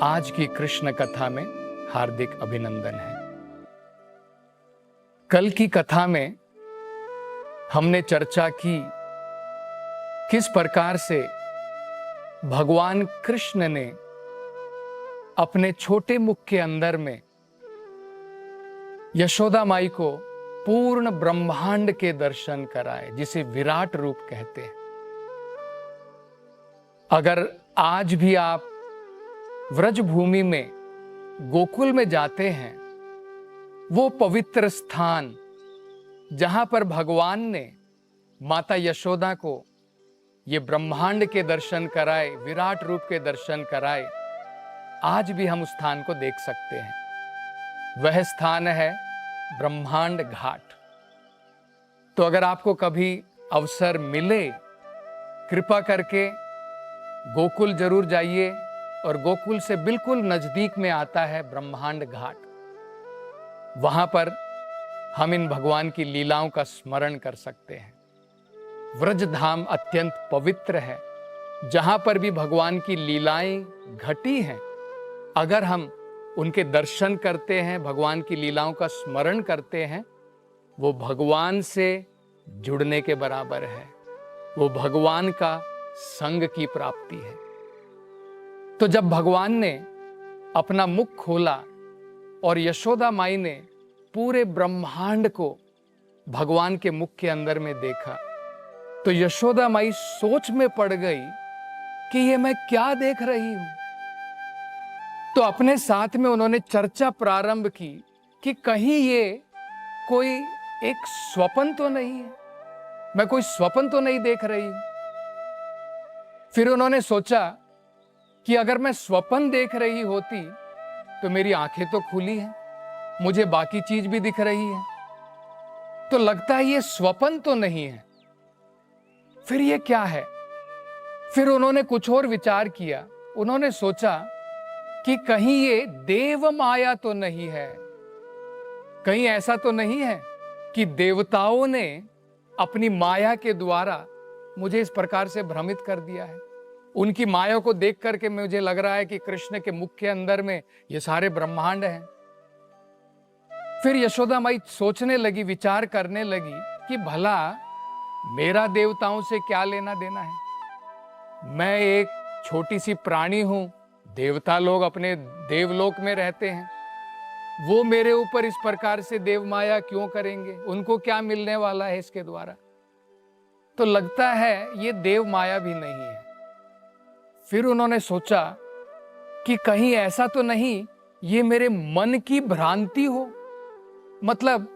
आज की कृष्ण कथा में हार्दिक अभिनंदन है। कल की कथा में हमने चर्चा की किस प्रकार से भगवान कृष्ण ने अपने छोटे मुख के अंदर में यशोदा माई को पूर्ण ब्रह्मांड के दर्शन कराए, जिसे विराट रूप कहते हैं। अगर आज भी आप व्रज भूमि में गोकुल में जाते हैं, वो पवित्र स्थान जहां पर भगवान ने माता यशोदा को ये ब्रह्मांड के दर्शन कराए, विराट रूप के दर्शन कराए, आज भी हम उस स्थान को देख सकते हैं। वह स्थान है ब्रह्मांड घाट। तो अगर आपको कभी अवसर मिले, कृपा करके गोकुल जरूर जाइए। और गोकुल से बिल्कुल नजदीक में आता है ब्रह्मांड घाट। वहां पर हम इन भगवान की लीलाओं का स्मरण कर सकते हैं। व्रज धाम अत्यंत पवित्र है, जहां पर भी भगवान की लीलाएं घटी हैं, अगर हम उनके दर्शन करते हैं, भगवान की लीलाओं का स्मरण करते हैं, वो भगवान से जुड़ने के बराबर है। वो भगवान का संग की प्राप्ति है। तो जब भगवान ने अपना मुख खोला और यशोदा माई ने पूरे ब्रह्मांड को भगवान के मुख के अंदर में देखा, तो यशोदा माई सोच में पड़ गई कि ये मैं क्या देख रही हूं। तो अपने साथ में उन्होंने चर्चा प्रारंभ की कि कहीं ये कोई एक स्वप्न तो नहीं है, मैं कोई स्वप्न तो नहीं देख रही हूं। फिर उन्होंने सोचा कि अगर मैं स्वप्न देख रही होती तो मेरी आंखें तो खुली हैं, मुझे बाकी चीज भी दिख रही है, तो लगता है ये स्वप्न तो नहीं है। फिर ये क्या है? फिर उन्होंने कुछ और विचार किया। उन्होंने सोचा कि कहीं ये देव माया तो नहीं है, कहीं ऐसा तो नहीं है कि देवताओं ने अपनी माया के द्वारा मुझे इस प्रकार से भ्रमित कर दिया है। उनकी माया को देख करके मुझे लग रहा है कि कृष्ण के मुख के अंदर में ये सारे ब्रह्मांड हैं। फिर यशोदा माई सोचने लगी, विचार करने लगी कि भला मेरा देवताओं से क्या लेना देना है। मैं एक छोटी सी प्राणी हूं, देवता लोग अपने देवलोक में रहते हैं, वो मेरे ऊपर इस प्रकार से देव माया क्यों करेंगे, उनको क्या मिलने वाला है इसके द्वारा। तो लगता है ये देव माया भी नहीं है। फिर उन्होंने सोचा कि कहीं ऐसा तो नहीं ये मेरे मन की भ्रांति हो, मतलब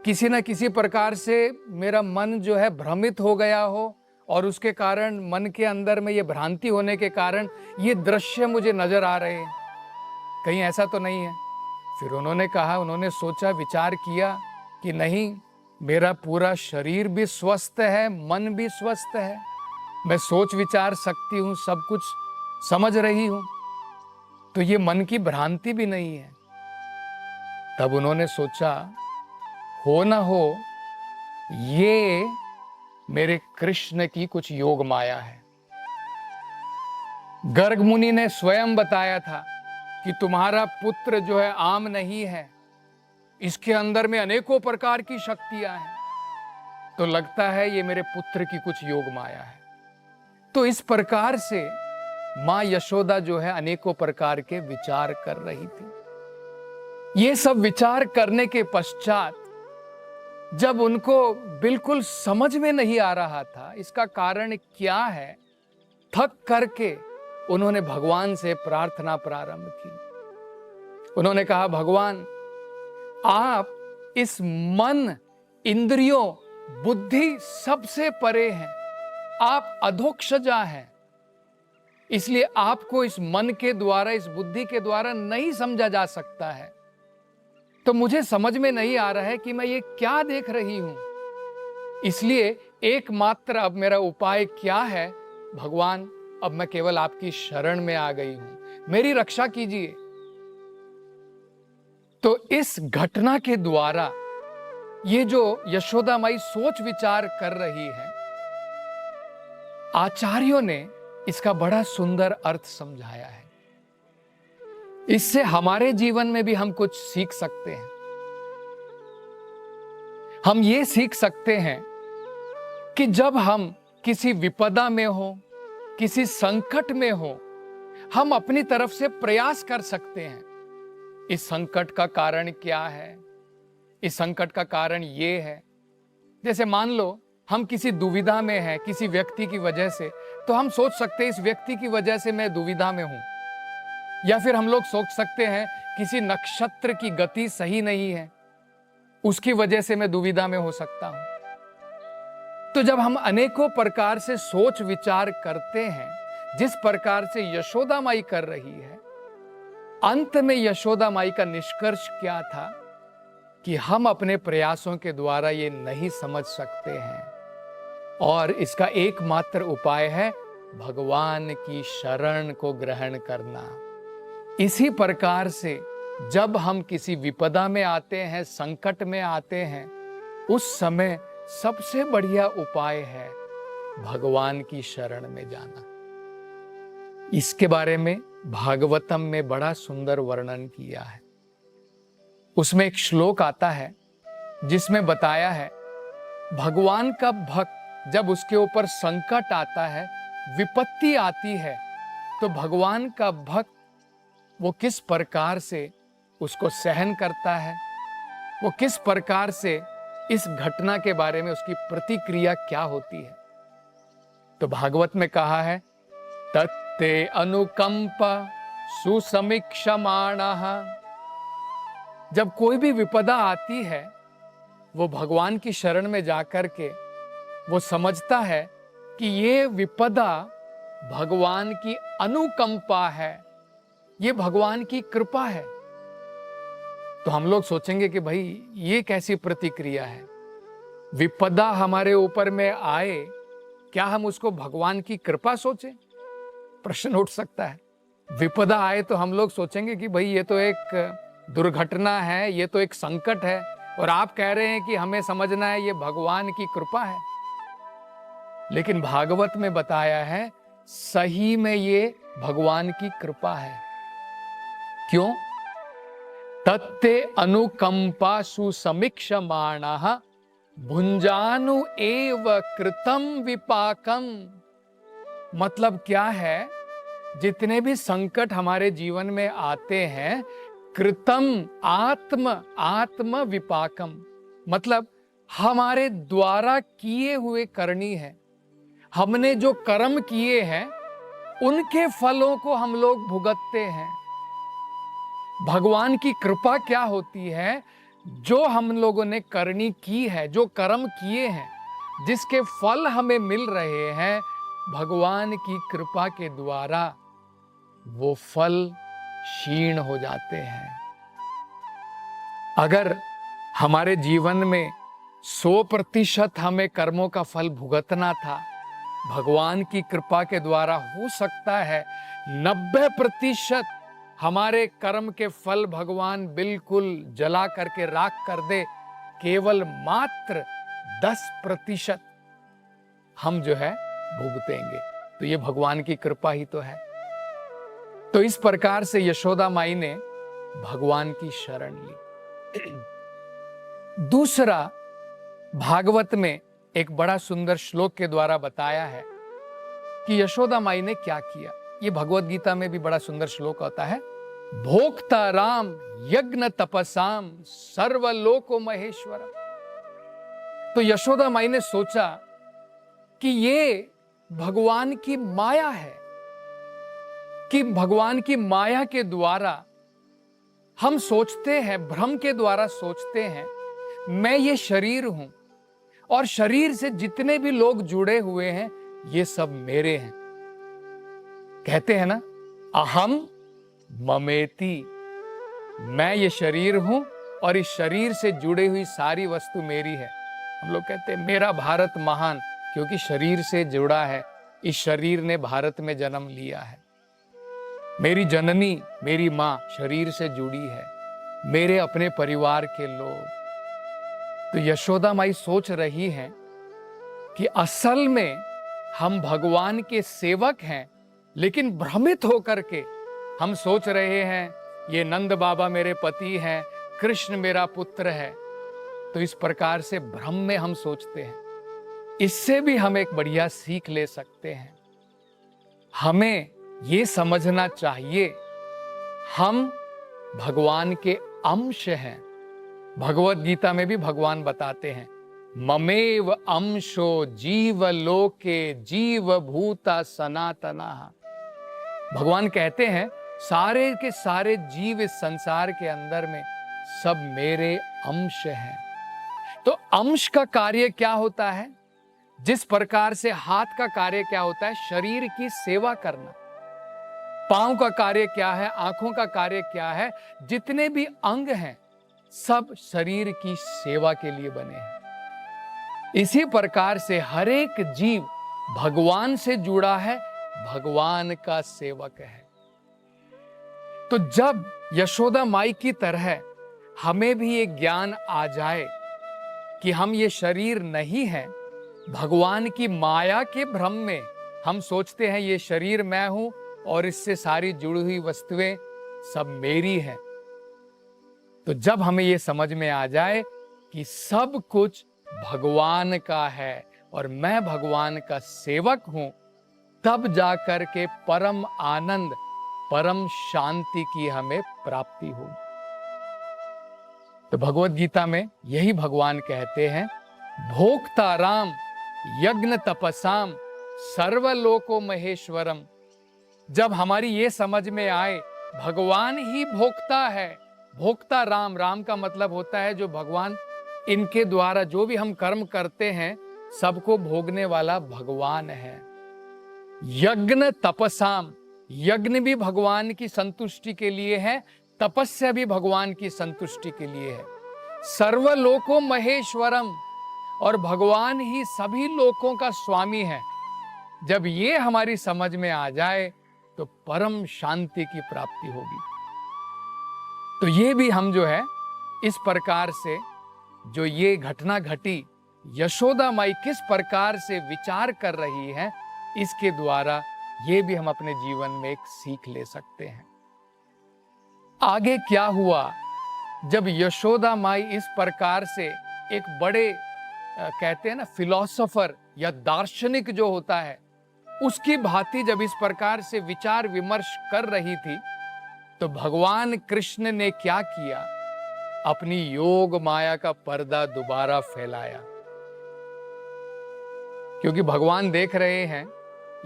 किसी न किसी प्रकार से मेरा मन जो है भ्रमित हो गया हो और उसके कारण मन के अंदर में ये भ्रांति होने के कारण ये दृश्य मुझे नजर आ रहे हैं, कहीं ऐसा तो नहीं है। फिर उन्होंने सोचा, विचार किया कि नहीं, मेरा पूरा शरीर भी स्वस्थ है, मन भी स्वस्थ है, मैं सोच विचार सकती हूं, सब कुछ समझ रही हूं, तो ये मन की भ्रांति भी नहीं है। तब उन्होंने सोचा, हो ना हो ये मेरे कृष्ण की कुछ योग माया है। गर्ग मुनि ने स्वयं बताया था कि तुम्हारा पुत्र जो है आम नहीं है, इसके अंदर में अनेकों प्रकार की शक्तियां हैं, तो लगता है ये मेरे पुत्र की कुछ योग माया है। तो इस प्रकार से मां यशोदा जो है अनेकों प्रकार के विचार कर रही थी। ये सब विचार करने के पश्चात जब उनको बिल्कुल समझ में नहीं आ रहा था इसका कारण क्या है, थक करके उन्होंने भगवान से प्रार्थना प्रारंभ की। उन्होंने कहा, भगवान आप इस मन, इंद्रियों, बुद्धि सबसे परे हैं, आप अधोक्षजा हैं, इसलिए आपको इस मन के द्वारा, इस बुद्धि के द्वारा नहीं समझा जा सकता है। तो मुझे समझ में नहीं आ रहा है कि मैं ये क्या देख रही हूं। इसलिए एकमात्र अब मेरा उपाय क्या है, भगवान अब मैं केवल आपकी शरण में आ गई हूं, मेरी रक्षा कीजिए। तो इस घटना के द्वारा ये जो यशोदा माई सोच विचार कर रही है, आचार्यों ने इसका बड़ा सुंदर अर्थ समझाया है। इससे हमारे जीवन में भी हम कुछ सीख सकते हैं। हम ये सीख सकते हैं कि जब हम किसी विपदा में हो, किसी संकट में हो, हम अपनी तरफ से प्रयास कर सकते हैं। इस संकट का कारण क्या है? इस संकट का कारण ये है। जैसे मान लो हम किसी दुविधा में हैं किसी व्यक्ति की वजह से, तो हम सोच सकते हैं इस व्यक्ति की वजह से मैं दुविधा में हूं। या फिर हम लोग सोच सकते हैं किसी नक्षत्र की गति सही नहीं है, उसकी वजह से मैं दुविधा में हो सकता हूं। तो जब हम अनेकों प्रकार से सोच विचार करते हैं, जिस प्रकार से यशोदा माई कर रही है, अंत में यशोदा माई का निष्कर्ष क्या था कि हम अपने प्रयासों के द्वारा ये नहीं समझ सकते हैं, और इसका एकमात्र उपाय है भगवान की शरण को ग्रहण करना। इसी प्रकार से जब हम किसी विपदा में आते हैं, संकट में आते हैं, उस समय सबसे बढ़िया उपाय है भगवान की शरण में जाना। इसके बारे में भागवतम में बड़ा सुंदर वर्णन किया है। उसमें एक श्लोक आता है जिसमें बताया है भगवान का भक्त जब उसके ऊपर संकट आता है, विपत्ति आती है, तो भगवान का भक्त वो किस प्रकार से उसको सहन करता है, वो किस प्रकार से इस घटना के बारे में उसकी प्रतिक्रिया क्या होती है। तो भागवत में कहा है तत्ते अनुकंप सुसमीक्षमाणः। जब कोई भी विपदा आती है, वो भगवान की शरण में जाकर के वो समझता है कि ये विपदा भगवान की अनुकंपा है, ये भगवान की कृपा है। तो हम लोग सोचेंगे कि भाई ये कैसी प्रतिक्रिया है, विपदा हमारे ऊपर में आए, क्या हम उसको भगवान की कृपा सोचें? प्रश्न उठ सकता है। विपदा आए तो हम लोग सोचेंगे कि भाई ये तो एक दुर्घटना है, ये तो एक संकट है, और आप कह रहे हैं कि हमें समझना है ये भगवान की कृपा है। लेकिन भागवत में बताया है सही में ये भगवान की कृपा है। क्यों? तत्ते अनुकंपा सुसमीक्षमाणः भुंजानु एव कृतं विपाकम। मतलब क्या है, जितने भी संकट हमारे जीवन में आते हैं, कृतम आत्म विपाकम, मतलब हमारे द्वारा किए हुए करनी है। हमने जो कर्म किए हैं उनके फलों को हम लोग भुगतते हैं। भगवान की कृपा क्या होती है? जो हम लोगों ने करनी की है, जो कर्म किए हैं, जिसके फल हमें मिल रहे हैं, भगवान की कृपा के द्वारा वो फल क्षीण हो जाते हैं। अगर हमारे जीवन में 100% हमें कर्मों का फल भुगतना था, भगवान की कृपा के द्वारा हो सकता है 90% हमारे कर्म के फल भगवान बिल्कुल जला करके राख कर दे, केवल मात्र 10% हम जो है भुगतेंगे। तो ये भगवान की कृपा ही तो है। तो इस प्रकार से यशोदा माई ने भगवान की शरण ली। दूसरा, भागवत में एक बड़ा सुंदर श्लोक के द्वारा बताया है कि यशोदा माई ने क्या किया। ये भगवत गीता में भी बड़ा सुंदर श्लोक होता है, भोक्ता राम यज्ञ तपसाम सर्वलोको महेश्वर। तो यशोदा माई ने सोचा कि ये भगवान की माया है, कि भगवान की माया के द्वारा हम सोचते हैं, भ्रम के द्वारा सोचते हैं मैं ये शरीर हूं, और शरीर से जितने भी लोग जुड़े हुए हैं ये सब मेरे हैं। कहते हैं ना, अहम ममेति, मैं ये शरीर हूं और इस शरीर से जुड़ी हुई सारी वस्तु मेरी है। हम लोग कहते हैं मेरा भारत महान, क्योंकि शरीर से जुड़ा है, इस शरीर ने भारत में जन्म लिया है। मेरी जननी, मेरी मां शरीर से जुड़ी है, मेरे अपने परिवार के लोग। तो यशोदा माई सोच रही हैं कि असल में हम भगवान के सेवक हैं, लेकिन भ्रमित होकर के हम सोच रहे हैं ये नंद बाबा मेरे पति हैं, कृष्ण मेरा पुत्र है। तो इस प्रकार से भ्रम में हम सोचते हैं। इससे भी हम एक बढ़िया सीख ले सकते हैं। हमें ये समझना चाहिए हम भगवान के अंश हैं। भगवत गीता में भी भगवान बताते हैं, ममेव अंशो जीव लोके जीव भूता सनातना। भगवान कहते हैं सारे के सारे जीव इस संसार के अंदर में सब मेरे अंश हैं। तो अंश का कार्य क्या होता है? जिस प्रकार से हाथ का कार्य क्या होता है? शरीर की सेवा करना। पांव का कार्य क्या है? आंखों का कार्य क्या है? जितने भी अंग हैं सब शरीर की सेवा के लिए बने हैं। इसी प्रकार से हर एक जीव भगवान से जुड़ा है, भगवान का सेवक है। तो जब यशोदा माई की तरह हमें भी एक ज्ञान आ जाए कि हम ये शरीर नहीं है, भगवान की माया के भ्रम में हम सोचते हैं ये शरीर मैं हूं और इससे सारी जुड़ी हुई वस्तुएं सब मेरी हैं। तो जब हमें ये समझ में आ जाए कि सब कुछ भगवान का है और मैं भगवान का सेवक हूं, तब जाकर के परम आनंद, परम शांति की हमें प्राप्ति हो। तो भगवत गीता में यही भगवान कहते हैं, भोक्ता राम यज्ञ तपसाम सर्वलोको महेश्वरम। जब हमारी ये समझ में आए भगवान ही भोक्ता है, भोक्ता राम, राम का मतलब होता है जो भगवान, इनके द्वारा जो भी हम कर्म करते हैं सबको भोगने वाला भगवान है। यज्ञ तपसाम, यज्ञ भी भगवान की संतुष्टि के लिए है, तपस्या भी भगवान की संतुष्टि के लिए है। सर्वलोको महेश्वरम, और भगवान ही सभी लोकों का स्वामी है। जब ये हमारी समझ में आ जाए तो परम शांति की प्राप्ति होगी। तो ये भी हम जो है इस प्रकार से जो ये घटना घटी, यशोदा माई किस प्रकार से विचार कर रही है, इसके द्वारा ये भी हम अपने जीवन में एक सीख ले सकते हैं। आगे क्या हुआ जब यशोदा माई इस प्रकार से एक बड़े कहते हैं ना फिलोसोफर या दार्शनिक जो होता है उसकी भांति जब इस प्रकार से विचार विमर्श कर रही थी, तो भगवान कृष्ण ने क्या किया? अपनी योग माया का पर्दा दोबारा फैलाया। क्योंकि भगवान देख रहे हैं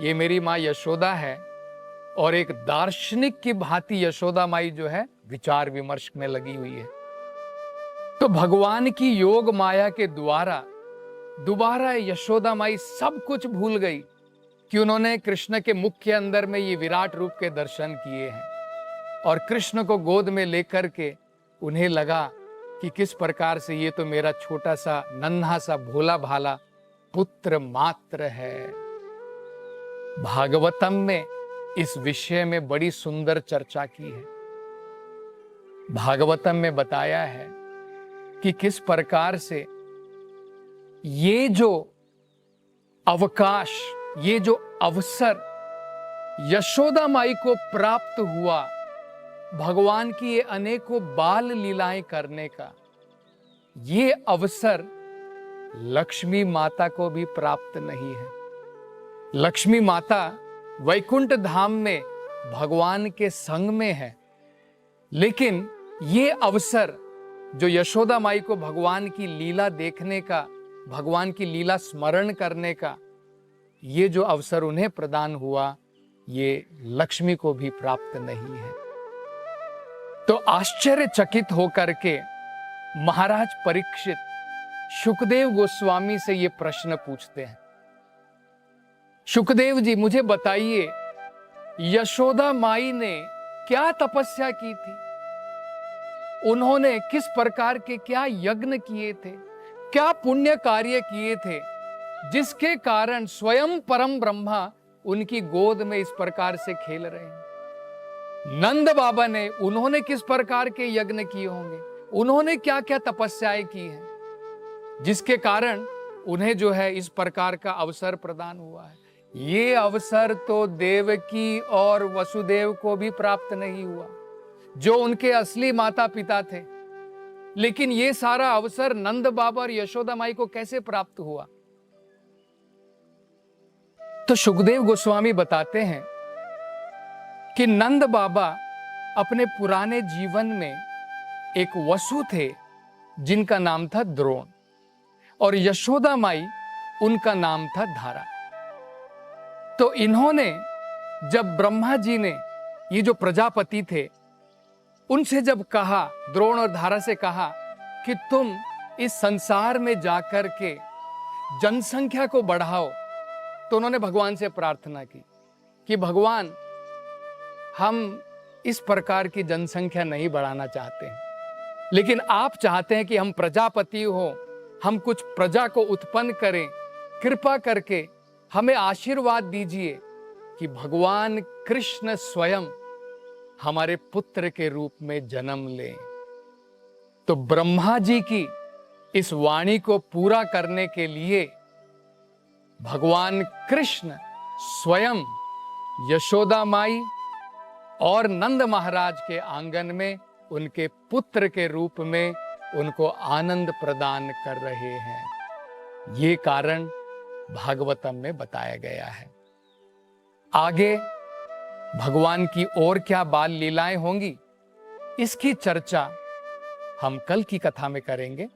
ये मेरी माँ यशोदा है, और एक दार्शनिक की भांति यशोदा माई जो है विचार विमर्श में लगी हुई है। तो भगवान की योग माया के द्वारा दोबारा यशोदा माई सब कुछ भूल गई कि उन्होंने कृष्ण के मुख के अंदर में ये विराट रूप के दर्शन किए हैं, और कृष्ण को गोद में लेकर के उन्हें लगा कि किस प्रकार से ये तो मेरा छोटा सा नन्हा सा भोला भाला पुत्र मात्र है। भागवतम में इस विषय में बड़ी सुंदर चर्चा की है। भागवतम में बताया है कि किस प्रकार से ये जो अवकाश, ये जो अवसर यशोदा माई को प्राप्त हुआ भगवान की ये अनेकों बाल लीलाएं करने का, ये अवसर लक्ष्मी माता को भी प्राप्त नहीं है। लक्ष्मी माता वैकुंठ धाम में भगवान के संग में है, लेकिन ये अवसर जो यशोदा माई को भगवान की लीला देखने का, भगवान की लीला स्मरण करने का, ये जो अवसर उन्हें प्रदान हुआ, ये लक्ष्मी को भी प्राप्त नहीं है। तो आश्चर्यचकित होकर के महाराज परीक्षित शुकदेव गोस्वामी से ये प्रश्न पूछते हैं, शुकदेव जी मुझे बताइए यशोदा माई ने क्या तपस्या की थी? उन्होंने किस प्रकार के क्या यज्ञ किए थे, क्या पुण्य कार्य किए थे, जिसके कारण स्वयं परम ब्रह्मा उनकी गोद में इस प्रकार से खेल रहे हैं? नंद बाबा ने, उन्होंने किस प्रकार के यज्ञ किए होंगे, उन्होंने क्या क्या तपस्याएं की हैं, जिसके कारण उन्हें जो है इस प्रकार का अवसर प्रदान हुआ है। ये अवसर तो देवकी और वसुदेव को भी प्राप्त नहीं हुआ। जो उनके असली माता पिता थे। लेकिन ये सारा अवसर नंद बाबा और यशोदा माई को कैसे प्राप्त हुआ? तो सुखदेव गोस्वामी बताते हैं कि नंद बाबा अपने पुराने जीवन में एक वसु थे जिनका नाम था द्रोण, और यशोदा माई उनका नाम था धारा। तो इन्होंने जब ब्रह्मा जी ने, ये जो प्रजापति थे, उनसे जब कहा, द्रोण और धारा से कहा कि तुम इस संसार में जाकर के जनसंख्या को बढ़ाओ, तो उन्होंने भगवान से प्रार्थना की कि भगवान, हम इस प्रकार की जनसंख्या नहीं बढ़ाना चाहते हैं, लेकिन आप चाहते हैं कि हम प्रजापति हो, हम कुछ प्रजा को उत्पन्न करें। कृपा करके हमें आशीर्वाद दीजिए कि भगवान कृष्ण स्वयं हमारे पुत्र के रूप में जन्म लें। तो ब्रह्मा जी की इस वाणी को पूरा करने के लिए भगवान कृष्ण स्वयं यशोदा माई और नंद महाराज के आंगन में उनके पुत्र के रूप में उनको आनंद प्रदान कर रहे हैं। ये कारण भागवतम में बताया गया है। आगे भगवान की और क्या बाल लीलाएं होंगी, इसकी चर्चा हम कल की कथा में करेंगे।